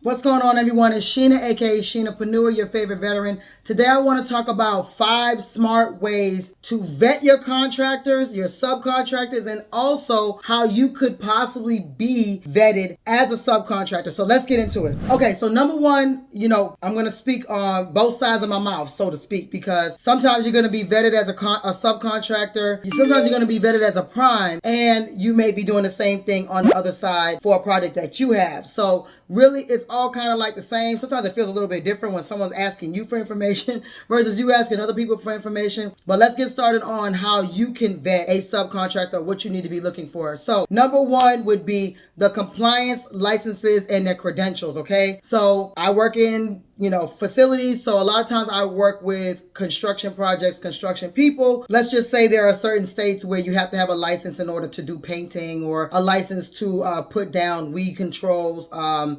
What's going on, everyone? It's Sheena, aka Sheenapreneur, your favorite veteran. Today I want to talk about 5 smart ways to vet your contractors, your subcontractors, and also how you could possibly be vetted as a subcontractor. So let's get into it. Okay, so number one, I'm going to speak on both sides of my mouth, so to speak, because sometimes you're going to be vetted as a subcontractor, sometimes you're going to be vetted as a prime, and you may be doing the same thing on the other side for a project that you have. So really, it's all kind of like the same. Sometimes it feels a little bit different when someone's asking you for information versus you asking other people for information. But let's get started on how you can vet a subcontractor, what you need to be looking for. So number one would be the compliance licenses and their credentials, okay? So I work in facilities. So a lot of times I work with construction projects, construction people. Let's just say there are certain states where you have to have a license in order to do painting, or a license to put down weed controls,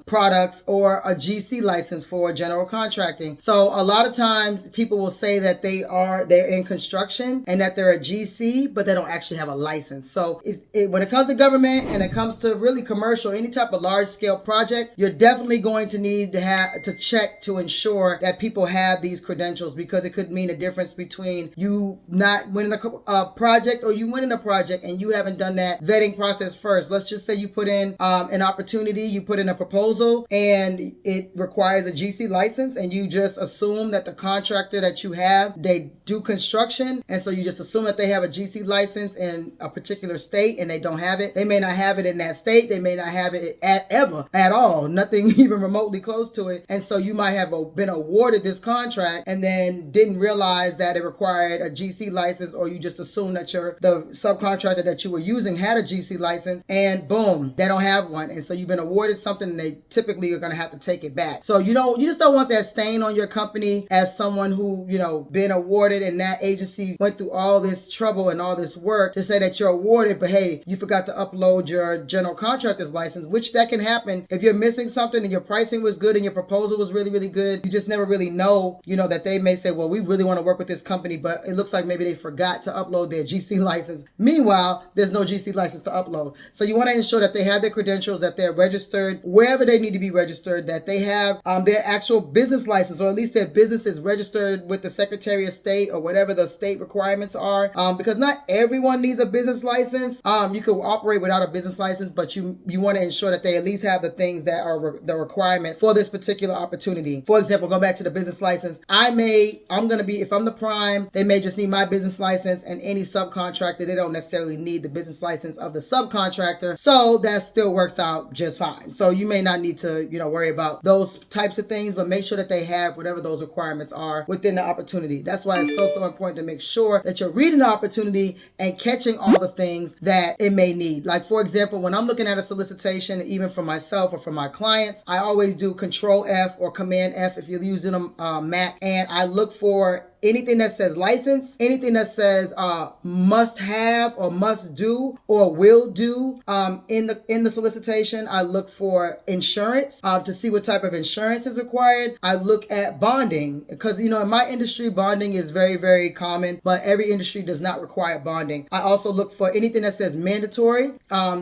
products, or a GC license for general contracting. So a lot of times people will say that they're in construction and that they're a GC, but they don't actually have a license. So when it comes to government and it comes to really commercial, any type of large scale projects, you're definitely going to need to check to ensure that people have these credentials, because it could mean a difference between you not winning a project or you winning a project and you haven't done that vetting process first. Let's just say you put in an opportunity, you put in a proposal, and it requires a GC license, and you just assume that the contractor that you have, they do construction, and so you just assume that they have a GC license in a particular state, and they don't have it. They may not have it in that state. They may not have it at all, nothing even remotely close to it. And so you might have been awarded this contract and then didn't realize that it required a GC license, or you just assumed that the subcontractor that you were using had a GC license, and boom, they don't have one. And so you've been awarded something, and they typically are going to have to take it back. So you just don't want that stain on your company as someone who, been awarded, and that agency went through all this trouble and all this work to say that you're awarded, but hey, you forgot to upload your general contractor's license, which that can happen if you're missing something and your pricing was good and your proposal was really, really good. You just never really know, that they may say, well, we really want to work with this company, but it looks like maybe they forgot to upload their GC license. Meanwhile, there's no GC license to upload. So you want to ensure that they have their credentials, that they're registered wherever they need to be registered, that they have their actual business license, or at least their business is registered with the Secretary of State or whatever the state requirements are, because not everyone needs a business license. You could operate without a business license, but you want to ensure that they at least have the things that are the requirements for this particular opportunity. For example, go back to the business license. If I'm the prime, they may just need my business license, and any subcontractor, they don't necessarily need the business license of the subcontractor. So that still works out just fine. So you may not need to, worry about those types of things, but make sure that they have whatever those requirements are within the opportunity. That's why it's so important to make sure that you're reading the opportunity and catching all the things that it may need. Like, for example, when I'm looking at a solicitation, even for myself or for my clients, I always do Control F or Command F if you're using a Mac, and I look for anything that says license, anything that says must have or must do or will do in the solicitation. I look for insurance to see what type of insurance is required. I look at bonding, because in my industry, bonding is very, very common, but every industry does not require bonding. I also look for anything that says mandatory.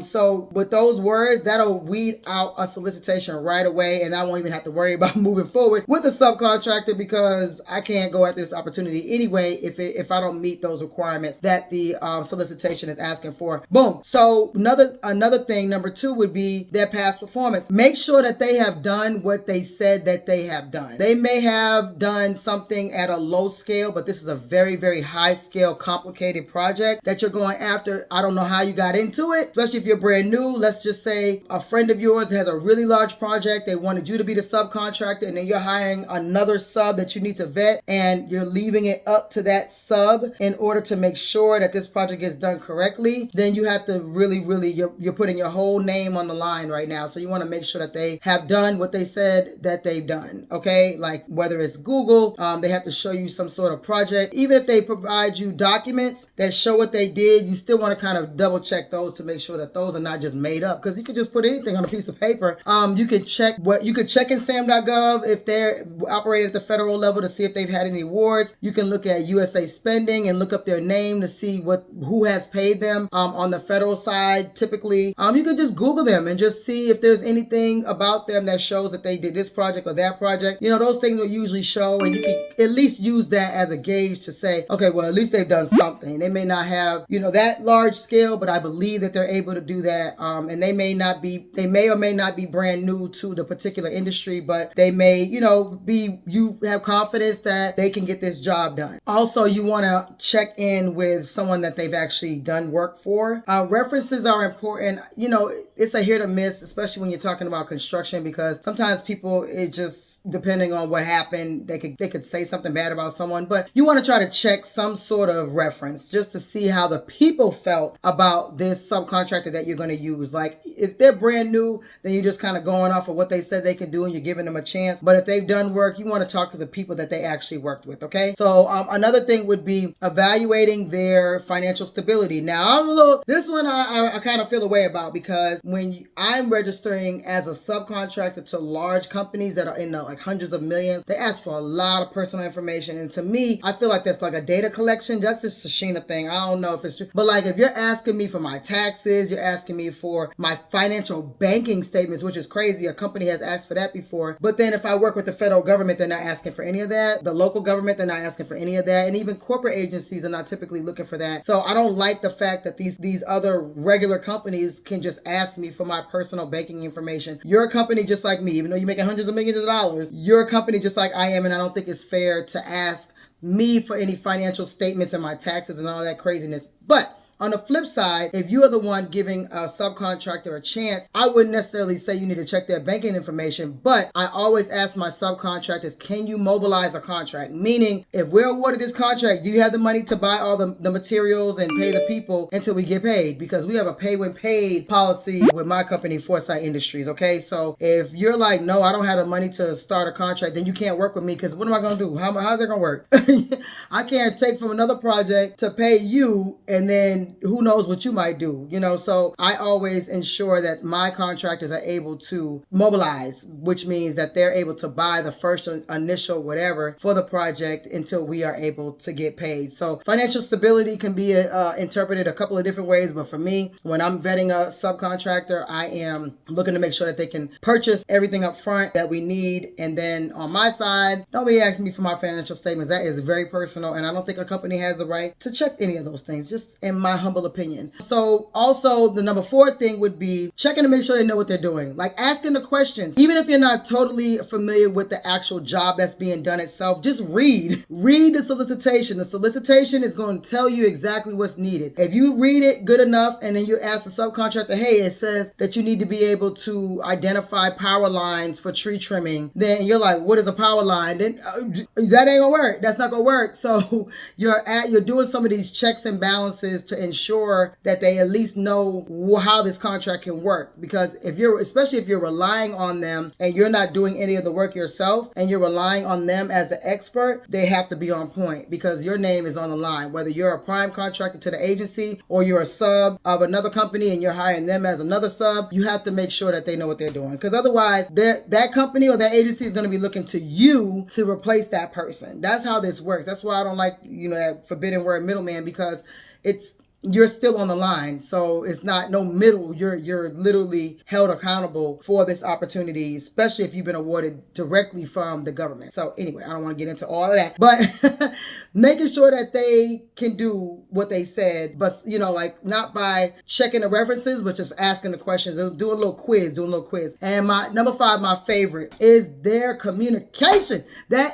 So with those words, that'll weed out a solicitation right away, and I won't even have to worry about moving forward with a subcontractor, because I can't go after this opportunity anyway if I don't meet those requirements that the solicitation is asking for. Boom. So another thing, number 2, would be their past performance. Make sure that they have done what they said that they have done. They may have done something at a low scale, but this is a very, very high scale, complicated project that you're going after. I don't know how you got into it, especially if you're brand new. Let's just say a friend of yours has a really large project. They wanted you to be the subcontractor, and then you're hiring another sub that you need to vet, and you're leaving it up to that sub in order to make sure that this project gets done correctly. Then you have to really, you're putting your whole name on the line right now. So you want to make sure that they have done what they said that they've done. Okay, like whether it's Google, they have to show you some sort of project. Even if they provide you documents that show what they did, you still want to kind of double check those to make sure that those are not just made up, because you could just put anything on a piece of paper. You could check in SAM.gov if they're operating at the federal level to see if they've had any awards. reports. You can look at USA Spending and look up their name to see who has paid them on the federal side. Typically, you can just Google them and just see if there's anything about them that shows that they did this project or that project. You know, those things will usually show, and you can at least use that as a gauge to say, okay, well, at least they've done something. They may not have, you know, that large scale, but I believe that they're able to do that. And they may or may not be brand new to the particular industry, but they may, you know, you have confidence that they can get this job done. Also, you want to check in with someone that they've actually done work for. References are important. You know, it's a hit or miss, especially when you're talking about construction, because sometimes people, it just, depending on what happened, they could say something bad about someone, but you want to try to check some sort of reference just to see how the people felt about this subcontractor that you're going to use. Like, if they're brand new, then you're just kind of going off of what they said they could do and you're giving them a chance. But if they've done work, you want to talk to the people that they actually worked with, okay? So another thing would be evaluating their financial stability. Now, this one I kind of feel a way about, because when I'm registering as a subcontractor to large companies that are in the like hundreds of millions, they ask for a lot of personal information. And to me, I feel like that's like a data collection. That's just a Sheena thing. I don't know if it's true. But like, if you're asking me for my taxes, you're asking me for my financial banking statements, which is crazy. A company has asked for that before. But then if I work with the federal government, they're not asking for any of that. The local government, they're not asking for any of that. And even corporate agencies are not typically looking for that. So I don't like the fact that these other regular companies can just ask me for my personal banking information. You're a company just like me, even though you're making hundreds of millions of dollars. You're a company just like I am, and I don't think it's fair to ask me for any financial statements and my taxes and all that craziness. But on the flip side, if you are the one giving a subcontractor a chance, I wouldn't necessarily say you need to check their banking information, but I always ask my subcontractors, can you mobilize a contract? Meaning, if we're awarded this contract, do you have the money to buy all the materials and pay the people until we get paid? Because we have a pay when paid policy with my company, Foresight Industries, okay? So if you're like, no, I don't have the money to start a contract, then you can't work with me, because what am I going to do? How's it going to work? I can't take from another project to pay you, and then who knows what you might do, you know? So I always ensure that my contractors are able to mobilize, which means that they're able to buy the first initial whatever for the project until we are able to get paid. So financial stability can be interpreted a couple of different ways, but for me, when I'm vetting a subcontractor, I am looking to make sure that they can purchase everything up front that we need. And then on my side, don't be asking me for my financial statements. That is very personal, and I don't think a company has the right to check any of those things, just in my humble opinion. So also the number 4 thing would be checking to make sure they know what they're doing. Like asking the questions. Even if you're not totally familiar with the actual job that's being done itself, just read the solicitation. The solicitation is going to tell you exactly what's needed. If you read it good enough and then you ask the subcontractor, hey, it says that you need to be able to identify power lines for tree trimming, then you're like, what is a power line? Then that ain't gonna work. That's not gonna work. So you're doing some of these checks and balances to ensure that they at least know how this contract can work. Because especially if you're relying on them and you're not doing any of the work yourself and you're relying on them as the expert, they have to be on point, because your name is on the line. Whether you're a prime contractor to the agency or you're a sub of another company and you're hiring them as another sub, you have to make sure that they know what they're doing. Because otherwise, that company or that agency is going to be looking to you to replace that person. That's how this works. That's why I don't like, that forbidden word middleman, because you're still on the line. So it's not no middle. You're literally held accountable for this opportunity, especially if you've been awarded directly from the government. So anyway, I don't want to get into all of that, but making sure that they can do what they said, but like not by checking the references, but just asking the questions, doing a little quiz. And my number 5, my favorite, is their communication. That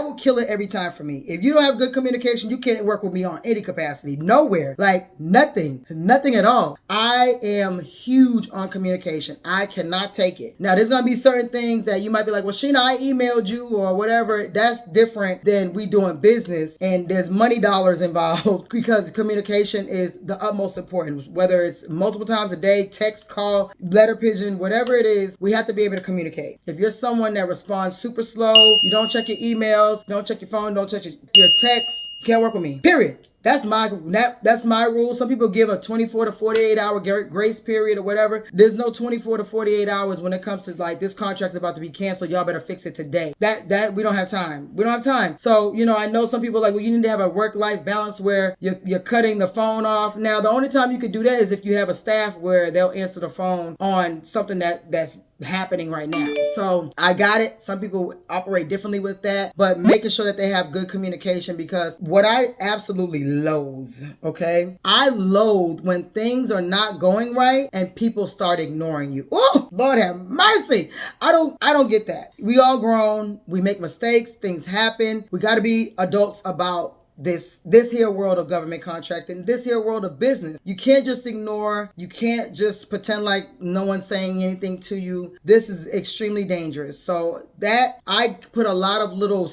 will kill it every time for me. If you don't have good communication, you can't work with me on any capacity. Nowhere. Like nothing at all. I am huge on communication. I cannot take it. Now, there's going to be certain things that you might be like, well, Sheena, I emailed you or whatever. That's different than we doing business, and there's money dollars involved, because communication is the utmost important. Whether it's multiple times a day, text, call, letter pigeon, whatever it is, we have to be able to communicate. If you're someone that responds super slow, you don't check your emails, don't check your phone, don't check your texts, you can't work with me, period. That's my rule. Some people give a 24 to 48 hour grace period or whatever. There's no 24 to 48 hours when it comes to like, this contract's about to be canceled. Y'all better fix it today. That we don't have time. We don't have time. So, you know, I know some people are like, well, you need to have a work-life balance where you're cutting the phone off. Now, the only time you could do that is if you have a staff where they'll answer the phone on something that's happening right now. So I got it. Some people operate differently with that, but making sure that they have good communication, because what I absolutely loathe, okay? I loathe when things are not going right and people start ignoring you. Oh, Lord have mercy. I don't get that. We all grown. We make mistakes. Things happen. We got to be adults about this here world of government contracting, this here world of business. You can't just ignore. You can't just pretend like no one's saying anything to you. This is extremely dangerous. So that I put a lot of little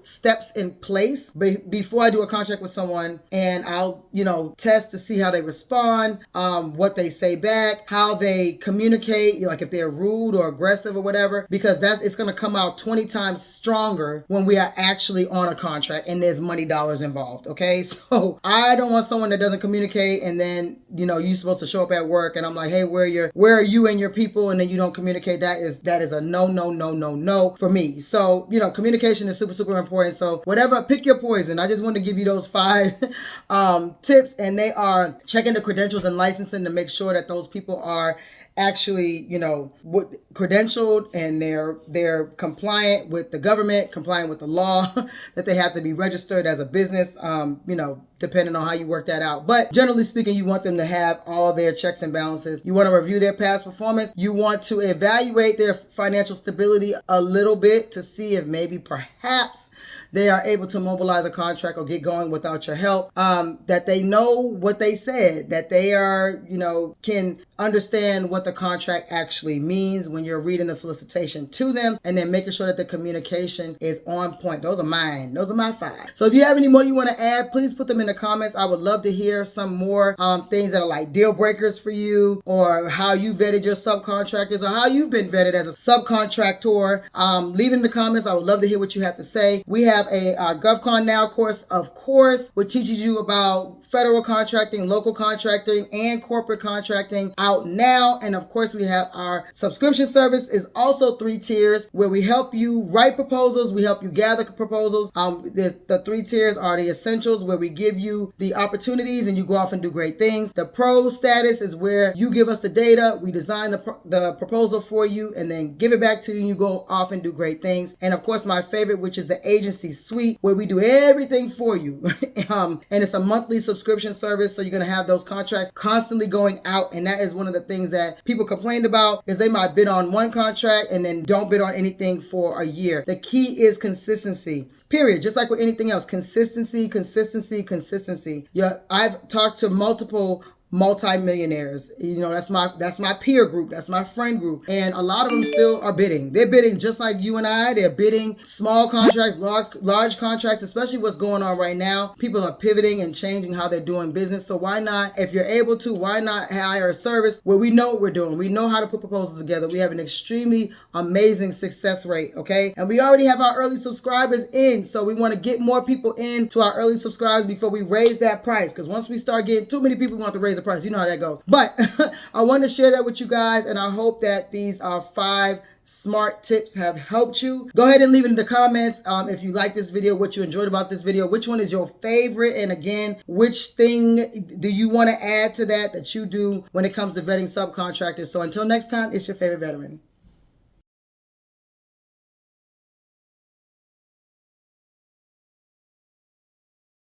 steps in place before I do a contract with someone, and I'll, you know, test to see how they respond, what they say back, how they communicate, like if they're rude or aggressive or whatever, because it's going to come out 20 times stronger when we are actually on a contract and there's money dollars involved. Okay, so I don't want someone that doesn't communicate, and then, you know, you're supposed to show up at work and I'm like, hey, where are you and your people, and then you don't communicate. That is a no for me. So, you know, communication is super important. So whatever, pick your poison. I just want to give you those 5 tips, and they are checking the credentials and licensing to make sure that those people are actually, you know, credentialed and they're compliant with the government, compliant with the law, that they have to be registered as a business, you know, depending on how you work that out. But generally speaking, you want them to have all their checks and balances. You want to review their past performance. You want to evaluate their financial stability a little bit to see if maybe perhaps they are able to mobilize a contract or get going without your help, that they know what they said, that they are, you know, can understand what the contract actually means when you're reading the solicitation to them, and then making sure that the communication is on point. Those are mine. Those are my 5. So if you have any more you want to add, please put them in the comments. I would love to hear some more things that are like deal breakers for you, or how you vetted your subcontractors, or how you've been vetted as a subcontractor. Leave in the comments. I would love to hear what you have to say. We have a GovConNOW course, of course, which teaches you about federal contracting, local contracting, and corporate contracting out now. And of course, we have our subscription service, is also 3 tiers, where we help you write proposals, we help you gather proposals. The 3 tiers are the essentials, where we give you the opportunities and you go off and do great things. The pro status is where you give us the data, we design the proposal for you, and then give it back to you and you go off and do great things. And of course, my favorite, which is the agency suite, where we do everything for you. And it's a monthly subscription service, so you're going to have those contracts constantly going out. And that is one of the things that people complained about, is they might bid on one contract and then don't bid on anything for a year. The key is consistency. Period. Just like with anything else, consistency. Yeah, I've talked to multiple multi-millionaires. You know, that's my peer group, that's my friend group, and a lot of them still are bidding. They're bidding just like you and I. They're bidding small contracts, large contracts, especially what's going on right now. People are pivoting and changing how they're doing business. So why not, if you're able to, why not hire a service where we know what we're doing? We know how to put proposals together. We have an extremely amazing success rate, okay? And we already have our early subscribers in, so we want to get more people in to our early subscribers before we raise that price, because once we start getting too many people, we want to raise the price. You know how that goes. But I wanted to share that with you guys, and I hope that these 5 smart tips have helped you. Go ahead and leave it in the comments if you like this video, what you enjoyed about this video, which one is your favorite, and again, which thing do you want to add to that you do when it comes to vetting subcontractors. So until next time, it's your favorite veteran.